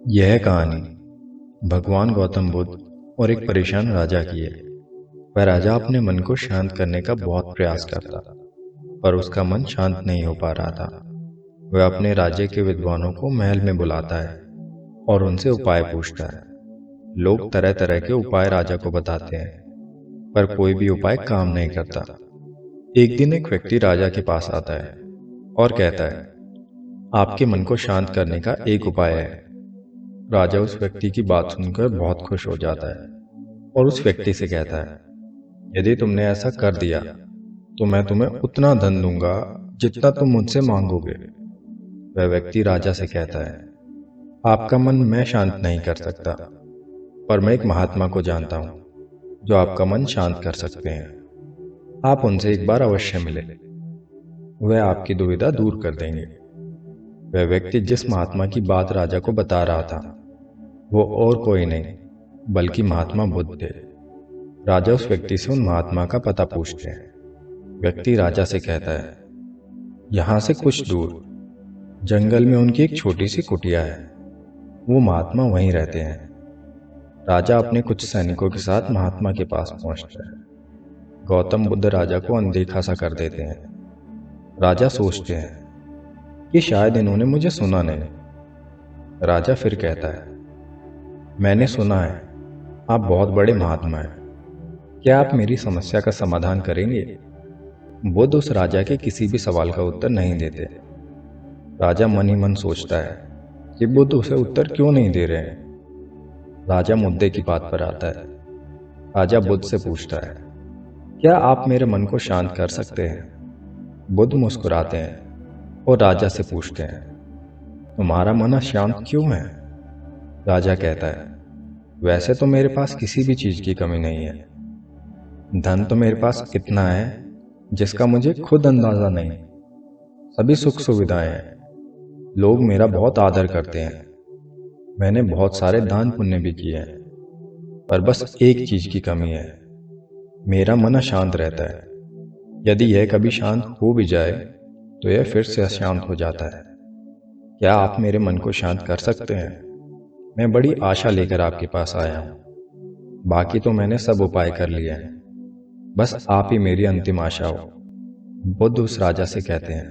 यह कहानी भगवान गौतम बुद्ध और एक परेशान राजा की है। वह राजा अपने मन को शांत करने का बहुत प्रयास करता, पर उसका मन शांत नहीं हो पा रहा था। वह अपने राज्य के विद्वानों को महल में बुलाता है और उनसे उपाय पूछता है। लोग तरह तरह के उपाय राजा को बताते हैं, पर कोई भी उपाय काम नहीं करता। एक दिन एक व्यक्ति राजा के पास आता है और कहता है, आपके मन को शांत करने का एक उपाय है। राजा उस व्यक्ति की बात सुनकर बहुत खुश हो जाता है और उस व्यक्ति से कहता है, यदि तुमने ऐसा कर दिया तो मैं तुम्हें उतना धन दूंगा जितना तुम मुझसे मांगोगे। वह व्यक्ति राजा से कहता है, आपका मन मैं शांत नहीं कर सकता, पर मैं एक महात्मा को जानता हूँ जो आपका मन शांत कर सकते हैं। आप उनसे एक बार अवश्य मिले, वह आपकी दुविधा दूर कर देंगे। वह व्यक्ति जिस महात्मा की बात राजा को बता रहा था वो और कोई नहीं बल्कि महात्मा बुद्ध थे। राजा उस व्यक्ति से उन महात्मा का पता पूछते हैं। व्यक्ति राजा से कहता है, यहाँ से कुछ दूर जंगल में उनकी एक छोटी सी कुटिया है, वो महात्मा वहीं रहते हैं। राजा अपने कुछ सैनिकों के साथ महात्मा के पास पहुंचता है। गौतम बुद्ध राजा को अनदेखा सा कर देते हैं। राजा सोचते हैं कि शायद इन्होंने मुझे सुना नहीं। राजा फिर कहता है, मैंने सुना है आप बहुत बड़े महात्मा हैं, क्या आप मेरी समस्या का समाधान करेंगे? बुद्ध उस राजा के किसी भी सवाल का उत्तर नहीं देते। राजा मन ही मन सोचता है कि बुद्ध उसे उत्तर क्यों नहीं दे रहे हैं। राजा मुद्दे की बात पर आता है। राजा बुद्ध से पूछता है, क्या आप मेरे मन को शांत कर सकते हैं? बुद्ध मुस्कुराते हैं और राजा से पूछते हैं, तुम्हारा मन अशांत क्यों है? राजा कहता है, वैसे तो मेरे पास किसी भी चीज की कमी नहीं है। धन तो मेरे पास इतना है जिसका मुझे खुद अंदाजा नहीं। सभी सुख सुविधाएं हैं। लोग मेरा बहुत आदर करते हैं। मैंने बहुत सारे दान पुण्य भी किए हैं, पर बस एक चीज की कमी है, मेरा मन अशांत रहता है। यदि यह कभी शांत हो भी जाए तो यह फिर से अशांत हो जाता है। क्या आप मेरे मन को शांत कर सकते हैं? मैं बड़ी आशा लेकर आपके पास आया हूँ। बाकी तो मैंने सब उपाय कर लिए हैं, बस आप ही मेरी अंतिम आशा हो। बुद्ध उस राजा से कहते हैं,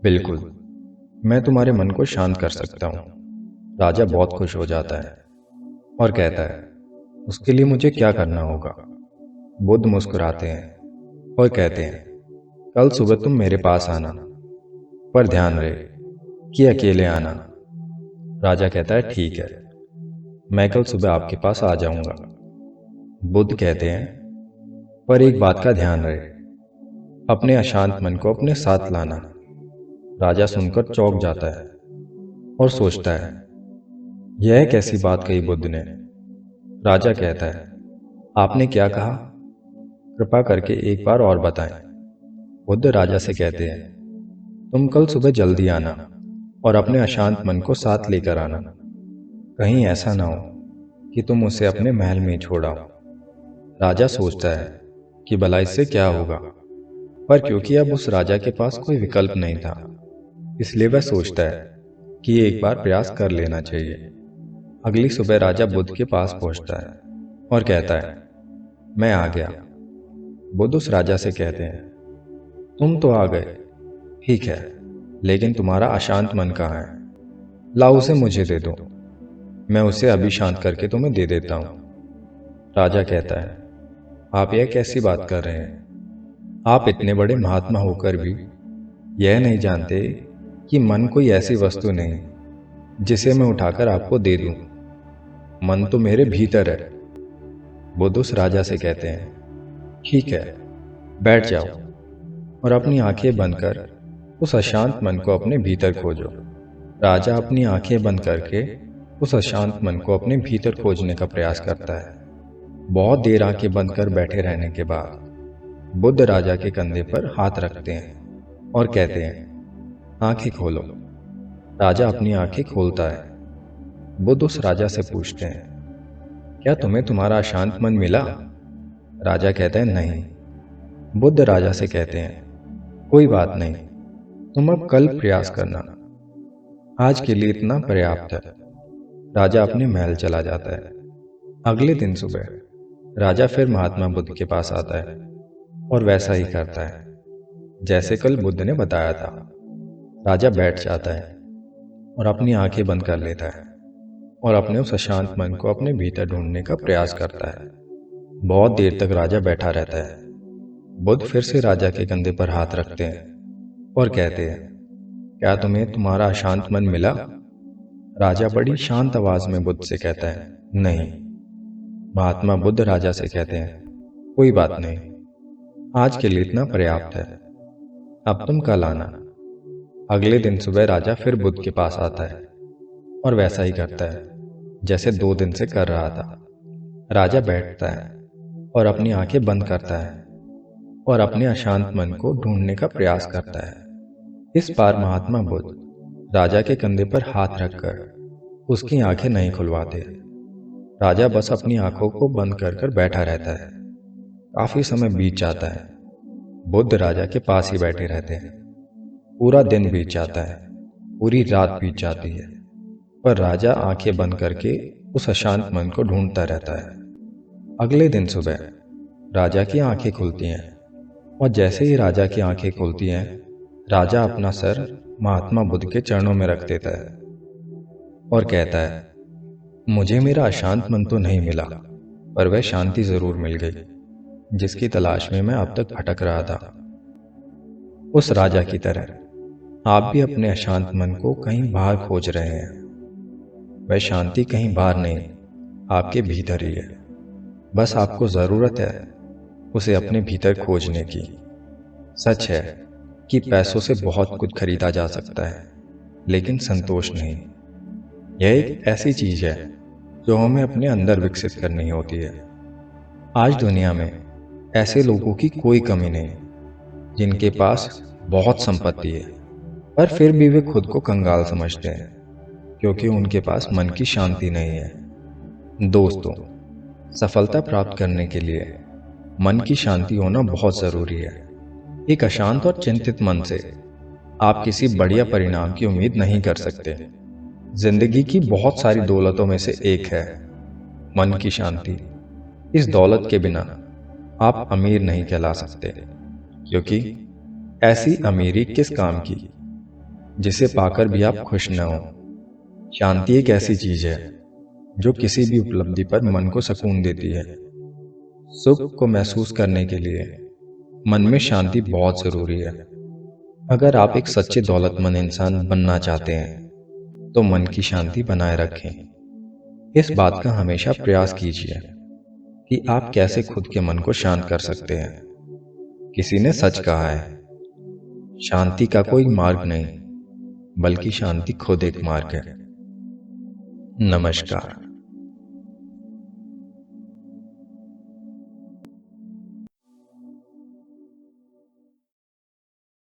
बिल्कुल, मैं तुम्हारे मन को शांत कर सकता हूँ। राजा बहुत खुश हो जाता है और कहता है, उसके लिए मुझे क्या करना होगा? बुद्ध मुस्कुराते हैं और कहते हैं, कल सुबह तुम मेरे पास आना, पर ध्यान रहे कि अकेले आना। राजा कहता है, ठीक है, मैं कल सुबह आपके पास आ जाऊंगा। बुद्ध कहते हैं, पर एक बात का ध्यान रहे, अपने अशांत मन को अपने साथ लाना। राजा सुनकर चौंक जाता है और सोचता है, यह कैसी बात कही बुद्ध ने? राजा कहता है, आपने क्या कहा? कृपा करके एक बार और बताएं। बुद्ध राजा से कहते हैं, तुम कल सुबह जल्दी आना और अपने अशांत मन को साथ लेकर आना। कहीं ऐसा ना हो कि तुम उसे अपने महल में ही छोड़ आओ। राजा सोचता है कि भला इससे क्या होगा, पर क्योंकि अब उस राजा के पास कोई विकल्प नहीं था, इसलिए वह सोचता है कि एक बार प्रयास कर लेना चाहिए। अगली सुबह राजा बुद्ध के पास पहुंचता है और कहता है, मैं आ गया। बुद्ध उस राजा से कहते हैं, तुम तो आ गए, ठीक है, लेकिन तुम्हारा अशांत मन कहाँ है? लाओ उसे मुझे दे दो, मैं उसे अभी शांत करके तुम्हें दे देता हूँ। राजा कहता है, आप यह कैसी बात कर रहे हैं? आप इतने बड़े महात्मा होकर भी यह नहीं जानते कि मन कोई ऐसी वस्तु नहीं जिसे मैं उठाकर आपको दे दूं। मन तो मेरे भीतर है। बुद्ध उस राजा से कहते हैं, ठीक है, बैठ जाओ और अपनी आंखें बंद कर उस अशांत मन को अपने भीतर खोजो। राजा अपनी आंखें बंद करके उस अशांत मन को अपने भीतर खोजने का प्रयास करता है। बहुत देर आंखें बंद कर बैठे रहने के बाद बुद्ध राजा के कंधे पर हाथ रखते हैं और कहते हैं, आंखें खोलो। राजा अपनी आंखें खोलता है। बुद्ध उस राजा से पूछते हैं, क्या तुम्हें तुम्हारा अशांत मन मिला? राजा कहता है, नहीं। बुद्ध राजा से कहते हैं, कोई बात नहीं, तुम अब कल प्रयास करना, आज के लिए इतना पर्याप्त है। राजा अपने महल चला जाता है। अगले दिन सुबह राजा फिर महात्मा बुद्ध के पास आता है और वैसा ही करता है जैसे कल बुद्ध ने बताया था। राजा बैठ जाता है और अपनी आंखें बंद कर लेता है और अपने उस अशांत मन को अपने भीतर ढूंढने का प्रयास करता है। बहुत देर तक राजा बैठा रहता है। बुद्ध फिर से राजा के कंधे पर हाथ रखते हैं और कहते हैं, क्या तुम्हें तुम्हारा अशांत मन मिला? राजा बड़ी शांत आवाज में बुद्ध से कहता है, नहीं। महात्मा बुद्ध राजा से कहते हैं, कोई बात नहीं, आज के लिए इतना पर्याप्त है, अब तुम कल आना। अगले दिन सुबह राजा फिर बुद्ध के पास आता है और वैसा ही करता है जैसे 2 दिन से कर रहा था। राजा बैठता है और अपनी आंखें बंद करता है और अपने अशांत मन को ढूंढने का प्रयास करता है। इस बार महात्मा बुद्ध राजा के कंधे पर हाथ रखकर उसकी आंखें नहीं खुलवाते। राजा बस अपनी आंखों को बंद कर बैठा रहता है। काफी समय बीत जाता है। बुद्ध राजा के पास ही बैठे रहते हैं। पूरा दिन बीत जाता है, पूरी रात बीत जाती है, पर राजा आंखें बंद करके उस अशांत मन को ढूंढता रहता है। अगले दिन सुबह राजा की आंखें खुलती हैं और जैसे ही राजा की आंखें खुलती हैं, राजा अपना सर महात्मा बुद्ध के चरणों में रख देता है और कहता है, मुझे मेरा अशांत मन तो नहीं मिला, पर वह शांति जरूर मिल गई जिसकी तलाश में मैं अब तक भटक रहा था। उस राजा की तरह आप भी अपने अशांत मन को कहीं बाहर खोज रहे हैं। वह शांति कहीं बाहर नहीं, आपके भीतर ही है। बस आपको जरूरत है उसे अपने भीतर खोजने की। सच है कि पैसों से बहुत कुछ खरीदा जा सकता है, लेकिन संतोष नहीं। यह एक ऐसी चीज है जो हमें अपने अंदर विकसित करनी होती है। आज दुनिया में ऐसे लोगों की कोई कमी नहीं जिनके पास बहुत संपत्ति है, पर फिर भी वे खुद को कंगाल समझते हैं क्योंकि उनके पास मन की शांति नहीं है। दोस्तों, सफलता प्राप्त करने के लिए मन की शांति होना बहुत जरूरी है। एक अशांत और चिंतित मन से आप किसी बढ़िया परिणाम की उम्मीद नहीं कर सकते। जिंदगी की बहुत सारी दौलतों में से एक है मन की शांति। इस दौलत के बिना आप अमीर नहीं कहला सकते, क्योंकि ऐसी अमीरी किस काम की जिसे पाकर भी आप खुश न हो। शांति एक ऐसी चीज है जो किसी भी उपलब्धि पर मन को सुकून देती है। सुख को महसूस करने के लिए मन में शांति बहुत जरूरी है। अगर आप एक सच्चे दौलतमंद इंसान बनना चाहते हैं तो मन की शांति बनाए रखें। इस बात का हमेशा प्रयास कीजिए कि आप कैसे खुद के मन को शांत कर सकते हैं। किसी ने सच कहा है, शांति का कोई मार्ग नहीं, बल्कि शांति खुद एक मार्ग है। नमस्कार।